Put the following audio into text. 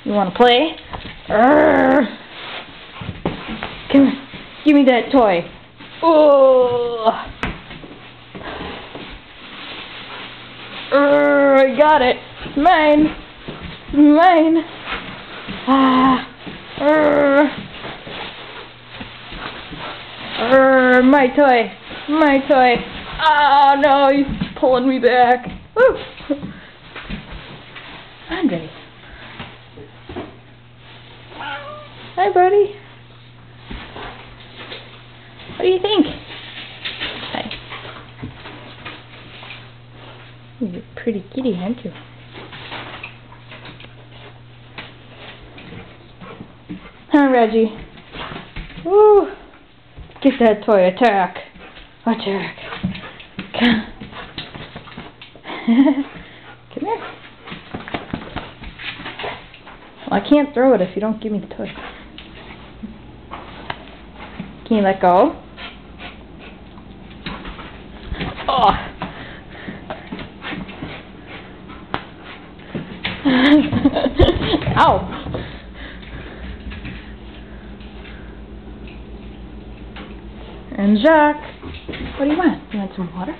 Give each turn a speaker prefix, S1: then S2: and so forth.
S1: You want to play? Come on. Give me that toy. Oh! I got it. It's mine. It's mine. My toy. My toy. Oh no, he's pulling me back. Woo! Andre. Hi, buddy. What do you think? Hi. You're a pretty kitty, aren't you? Huh, Reggie? Woo! Get that toy. Attack! Attack! Come. Come here. Well, I can't throw it if you don't give me the toy. Can you let go? Oh! Ow! And Jacques, what do you want? You want some water?